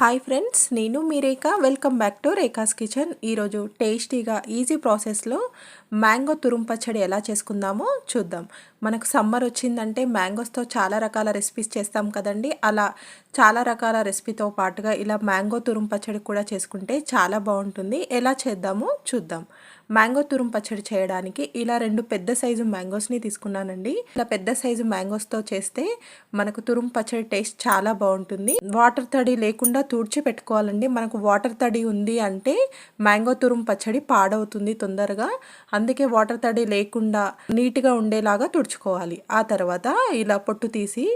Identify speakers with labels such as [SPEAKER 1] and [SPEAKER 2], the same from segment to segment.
[SPEAKER 1] Hi friends, నేను మీ Rekha. Welcome back to Rekha's kitchen. ఈరోజు టేస్టీగా ఈజీ ప్రాసెస్లో మ్యాంగో తురుము పచ్చడి ఎలా చేసుకుందామో చూద్దాం. మనకు సమ్మర్ వచ్చిందంటే మ్యాంగోస్తో చాలా రకాల రెసిపీస్ చేస్తాం కదండి. అలా చాలా రకాల రెసిపీతో పాటుగా ఇలా మ్యాంగో తురుము పచ్చడి కూడా చేసుకుంటే చాలా బాగుంటుంది. ఎలా చేద్దామో చూద్దాం. మ్యాంగో తురుము పచ్చడి చేయడానికి ఇలా 2 పెద్ద సైజు మ్యాంగోస్ని తీసుకున్నానండి. ఇలా పెద్ద సైజు మ్యాంగోస్తో చేస్తే మనకు తురుము పచ్చడి టేస్ట్ చాలా బాగుంటుంది. వాటర్ తడి లేకుండా తుడిచి పెట్టుకోవాలండి. మనకు వాటర్ తడి ఉంది అంటే మ్యాంగో తురుము పచ్చడి పాడవుతుంది తొందరగా. అందుకే వాటర్ తడి లేకుండా నీట్గా ఉండేలాగా తుడుచుకోవాలి. ఆ తర్వాత ఇలా పొట్టు తీసి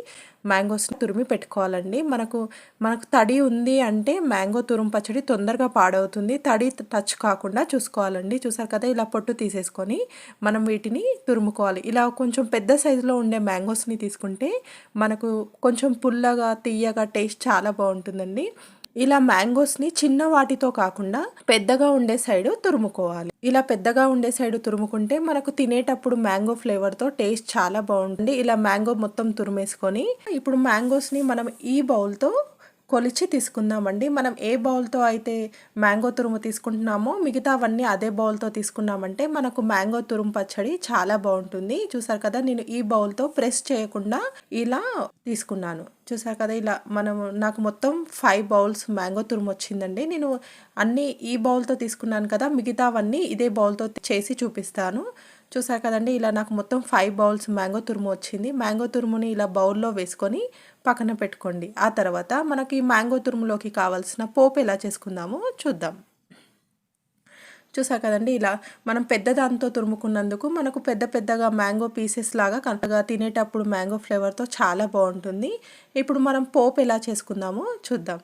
[SPEAKER 1] మ్యాంగోస్ని తురిమి పెట్టుకోవాలండి. మనకు తడి ఉంది అంటే మ్యాంగో తురుము పచ్చడి తొందరగా పాడవుతుంది. తడి టచ్ కాకుండా చూసుకోవాలండి. చూసారు కదా, ఇలా పొట్టు తీసేసుకొని మనం వీటిని తురుముకోవాలి. ఇలా కొంచెం పెద్ద సైజులో ఉండే మ్యాంగోస్ని తీసుకుంటే మనకు కొంచెం పుల్లగా తీయగా టేస్ట్ చాలా బాగుంటుందండి. ఇలా మ్యాంగోస్ని చిన్న వాటితో కాకుండా పెద్దగా ఉండే సైడు తురుముకోవాలి. ఇలా పెద్దగా ఉండే సైడు తురుముకుంటే మనకు తినేటప్పుడు మ్యాంగో ఫ్లేవర్తో టేస్ట్ చాలా బాగుంటుంది. ఇలా మ్యాంగో మొత్తం తురిమేసుకొని ఇప్పుడు మ్యాంగోస్ని మనం ఈ బౌల్తో కొలిచి తీసుకుందామండి. మనం ఏ బౌల్తో అయితే మ్యాంగో తురుము తీసుకుంటున్నామో మిగతావన్నీ అదే బౌల్తో తీసుకున్నామంటే మనకు మ్యాంగో తురుము పచ్చడి చాలా బాగుంటుంది. చూసారు కదా, నేను ఈ బౌల్తో ప్రెస్ చేయకుండా ఇలా తీసుకున్నాను. చూసారు కదా, ఇలా నాకు మొత్తం 5 బౌల్స్ మ్యాంగో తురుము వచ్చిందండి. నేను అన్నీ ఈ బౌల్తో తీసుకున్నాను కదా, మిగతావన్నీ ఇదే బౌల్తో చేసి చూపిస్తాను. చూసారు కదండి, ఇలా నాకు మొత్తం 5 బౌల్స్ మ్యాంగో తురుము వచ్చింది. మ్యాంగో తురుముని ఇలా బౌల్లో వేసుకొని పక్కన పెట్టుకోండి. ఆ తర్వాత మనకి మ్యాంగో తురుములోకి కావాల్సిన పోపు ఎలా చేసుకుందామో చూద్దాం. చూసారు కదండి, ఇలా మనం పెద్ద దాంతో తురుముకున్నందుకు మనకు పెద్దగా మ్యాంగో పీసెస్ లాగా కరెక్ట్గా తినేటప్పుడు మ్యాంగో ఫ్లేవర్తో చాలా బాగుంటుంది. ఇప్పుడు మనం పోపు ఎలా చేసుకుందామో చూద్దాం.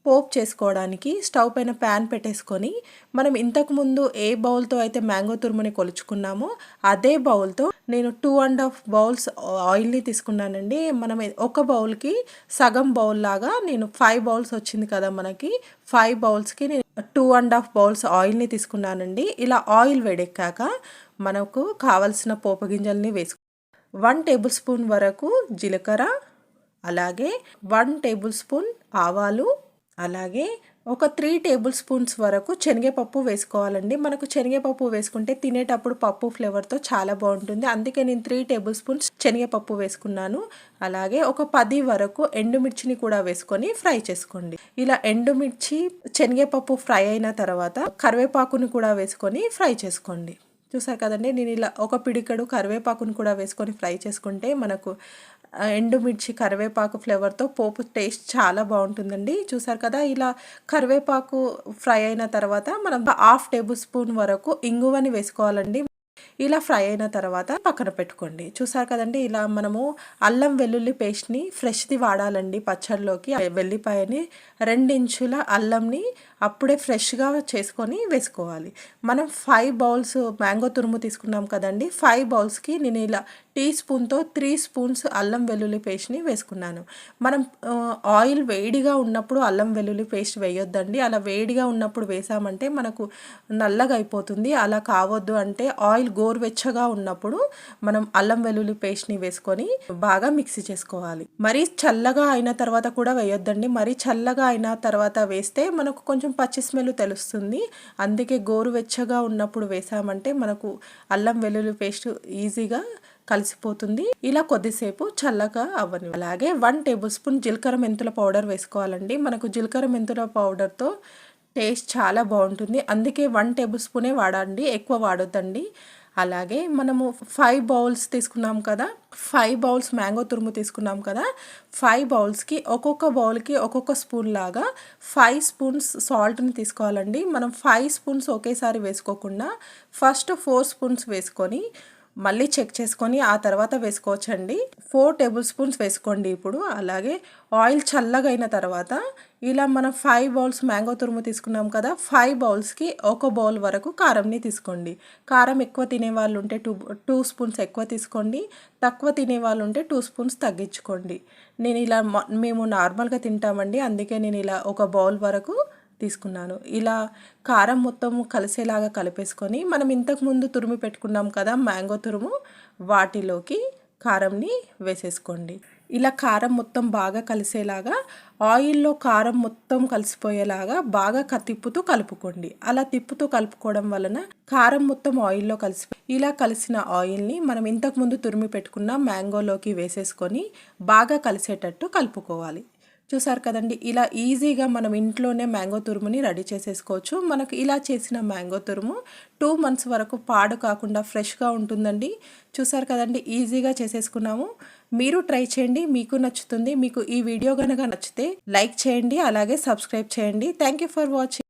[SPEAKER 1] పోపు చేసుకోవడానికి స్టవ్ పైన ప్యాన్ పెట్టేసుకొని మనం ఇంతకుముందు ఏ బౌల్తో అయితే మ్యాంగో తురుముని కొలుచుకున్నామో అదే బౌల్తో నేను 2.5 బౌల్స్ ఆయిల్ని తీసుకున్నానండి. మనం ఒక బౌల్కి సగం బౌల్ లాగా నేను 5 బౌల్స్ వచ్చింది కదా, మనకి 5 బౌల్స్కి నేను 2.5 బౌల్స్ ఆయిల్ని తీసుకున్నానండి. ఇలా ఆయిల్ వేడెక్కాక మనకు కావలసిన పోపు గింజల్ని వేసుకు 1 టేబుల్ స్పూన్ వరకు జీలకర్ర, అలాగే 1 టేబుల్ స్పూన్ ఆవాలు, అలాగే ఒక 3 టేబుల్ స్పూన్స్ వరకు శనగపప్పు వేసుకోవాలండి. మనకు శనగపప్పు వేసుకుంటే తినేటప్పుడు పప్పు ఫ్లేవర్తో చాలా బాగుంటుంది. అందుకే నేను 3 టేబుల్ స్పూన్స్ శనగపప్పు వేసుకున్నాను. అలాగే ఒక 10 వరకు ఎండుమిర్చిని కూడా వేసుకొని ఫ్రై చేసుకోండి. ఇలా ఎండుమిర్చి శనగపప్పు ఫ్రై అయిన తర్వాత కరివేపాకుని కూడా వేసుకొని ఫ్రై చేసుకోండి. చూసారు కదండి, నేను ఇలా ఒక పిడికడు కరివేపాకుని కూడా వేసుకొని ఫ్రై చేసుకుంటే మనకు ఎండుమిర్చి కరివేపాకు ఫ్లేవర్తో పోపు టేస్ట్ చాలా బాగుంటుందండి. చూసారు కదా, ఇలా కరివేపాకు ఫ్రై అయిన తర్వాత మనం 1/2 టేబుల్ స్పూన్ వరకు ఇంగువని వేసుకోవాలండి. ఇలా ఫ్రై అయిన తర్వాత పక్కన పెట్టుకోండి. చూసారు కదండి, ఇలా మనము అల్లం వెల్లుల్లి పేస్ట్ని ఫ్రెష్ది వాడాలండి పచ్చడిలోకి. వెల్లిపాయని 2 ఇంచుల అల్లంని అప్పుడే ఫ్రెష్గా చేసుకొని వేసుకోవాలి. మనం 5 బౌల్స్ మ్యాంగో తురుము తీసుకున్నాం కదండి, 5 బౌల్స్కి నేను ఇలా టీ స్పూన్తో 3 స్పూన్స్ అల్లం వెల్లుల్లి పేస్ట్ని వేసుకున్నాను. మనం ఆయిల్ వేడిగా ఉన్నప్పుడు అల్లం వెల్లుల్లి పేస్ట్ వేయొద్దండి. అలా వేడిగా ఉన్నప్పుడు వేసామంటే మనకు నల్లగా అయిపోతుంది. అలా కావద్దు అంటే ఆయిల్ గోరువెచ్చగా ఉన్నప్పుడు మనం అల్లం వెల్లుల్లి పేస్ట్ని వేసుకొని బాగా మిక్సీ చేసుకోవాలి. మరీ చల్లగా అయిన తర్వాత కూడా వేయొద్దండి. మరీ చల్లగా అయిన తర్వాత వేస్తే మనకు కొంచెం పచ్చి స్మెల్ తెలుస్తుంది. అందుకే గోరువెచ్చగా ఉన్నప్పుడు వేసామంటే మనకు అల్లం వెల్లుల్లి పేస్ట్ ఈజీగా కలిసిపోతుంది. ఇలా కొద్దిసేపు చల్లగా అవ్వని. అలాగే 1 టేబుల్ స్పూన్ జీలకర్ర మెంతుల పౌడర్ వేసుకోవాలండి. మనకు జీలకర్ర మెంతుల పౌడర్తో టేస్ట్ చాలా బాగుంటుంది. అందుకే 1 టేబుల్ స్పూనే వాడండి, ఎక్కువ వాడొద్దండి. అలాగే మనము 5 బౌల్స్ తీసుకున్నాం కదా, 5 బౌల్స్ మ్యాంగో తురుము తీసుకున్నాం కదా, 5 బౌల్స్కి ఒక్కొక్క బౌల్కి ఒక్కొక్క స్పూన్ లాగా 5 స్పూన్స్ సాల్ట్ని తీసుకోవాలండి. మనం 5 స్పూన్స్ ఒకేసారి వేసుకోకుండా ఫస్ట్ 4 స్పూన్స్ వేసుకొని మళ్ళీ చెక్ చేసుకొని ఆ తర్వాత వేసుకోవచ్చండి. 4 టేబుల్ స్పూన్స్ వేసుకోండి ఇప్పుడు. అలాగే ఆయిల్ చల్లగా అయిన తర్వాత ఇలా మనం 5 బౌల్స్ మ్యాంగో తురుము తీసుకున్నాం కదా, 5 బౌల్స్కి ఒక బౌల్ వరకు కారంని తీసుకోండి. కారం ఎక్కువ తినేవాళ్ళు ఉంటే 2 స్పూన్స్ ఎక్కువ తీసుకోండి, తక్కువ తినేవాళ్ళు ఉంటే 2 స్పూన్స్ తగ్గించుకోండి. నేను ఇలా మేము నార్మల్గా తింటామండి, అందుకే నేను ఇలా ఒక బౌల్ వరకు తీసుకున్నాను. ఇలా కారం మొత్తం కలిసేలాగా కలిపేసుకొని మనం ఇంతకుముందు తురుము పెట్టుకున్నాం కదా మ్యాంగో తురుము, వాటిలోకి కారంని వేసేసుకోండి. ఇలా కారం మొత్తం బాగా కలిసేలాగా ఆయిల్లో కారం మొత్తం కలిసిపోయేలాగా బాగా తిప్పుతూ కలుపుకోండి. అలా తిప్పుతూ కలుపుకోవడం వలన కారం మొత్తం ఆయిల్లో ఇలా కలిసిన ఆయిల్ని మనం ఇంతకుముందు తురిమి పెట్టుకున్న మ్యాంగోలోకి వేసేసుకొని బాగా కలిసేటట్టు కలుపుకోవాలి. చూసారు కదండి, ఇలా ఈజీగా మనం ఇంట్లోనే మ్యాంగో తురుముని రెడీ చేసేసుకోవచ్చు. మనకు ఇలా చేసిన మ్యాంగో తురుము 2 మంత్స్ వరకు పాడు కాకుండా ఫ్రెష్గా ఉంటుందండి. చూసారు కదండి, ఈజీగా చేసేసుకున్నాము. మీరు ట్రై చేయండి, మీకు నచ్చుతుంది. మీకు ఈ వీడియో కనుక నచ్చితే లైక్ చేయండి, అలాగే సబ్స్క్రైబ్ చేయండి. Thank you for watching.